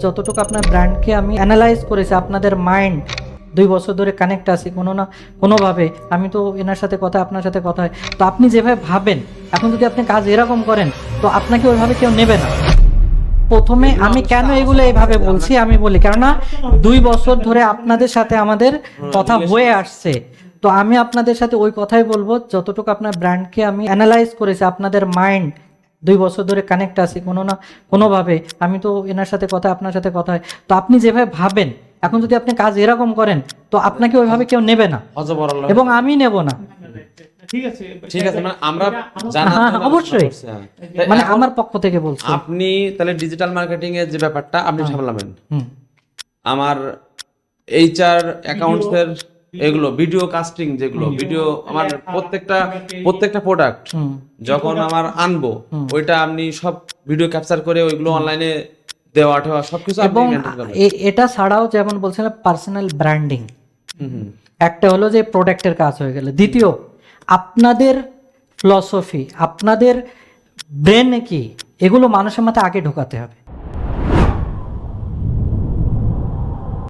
যতটুকু আপনার ব্র্যান্ডকে আমি অ্যানালাইজ করেছি, আপনাদের মাইন্ড 2 বছর ধরে কানেক্ট আছি কোনো না কোনোভাবে। আমি তো এনার সাথে কথা, আপনার সাথে কথা হয়, তো আপনি যেভাবে ভাবেন এখন যদি আপনি কাজ এরকম করেন তো আপনাকে ওইভাবে কেউ নেবে না। প্রথমে আমি কেন এগুলো এইভাবে বলছি আমি বলি, কেননা 2 বছর ধরে আপনাদের সাথে আমাদের কথা হয়ে আসছে। তো আমি আপনাদের সাথে ওই কথাই বলবো, যতটুকু আপনার ব্র্যান্ডকে আমি অ্যানালাইজ করেছি, আপনাদের মাইন্ড 2 বছর ধরে কানেক্ট আছি কোনো না কোনোভাবে। আমি তো এনার সাথে কথা, আপনার সাথে কথা হয়, তো আপনি যেভাবে ভাবেন এখন যদি আপনি কাজ এরকম করেন তো আপনাকে ওইভাবে কেউ নেবে না এবং আমি নেব না। ঠিক আছে মানে আমরা জানার জন্য অবশ্যই আলোচনা করছি, হ্যাঁ। মানে আমার পক্ষ থেকে বলছি। আপনি তাহলে ডিজিটাল মার্কেটিং এর যে ব্যাপারটা আপনি সামলাবেন, আমার এইচআর অ্যাকাউন্টস এর এগুলো ভিডিও কাস্টিং, যেগুলো ভিডিও আমার প্রত্যেকটা প্রোডাক্ট যখন আমার আনবো ওইটা আপনি সব ভিডিও ক্যাপচার করে ওইগুলো অনলাইনে দেওয়া ঠেওয়া সবকিছু আপনি এবং মেনটেন করবেন। এটা ছাড়াও যেমন বলছিলাম পার্সোনাল ব্র্যান্ডিং, একটা হলো যে প্রোডাক্টের কাজ হয়ে গেল। দ্বিতীয়, আপনাদের ফিলসফি, আপনাদের ব্রেনে কি, এগুলো মানুষের মাথায় আগে ঢোকাতে হবে।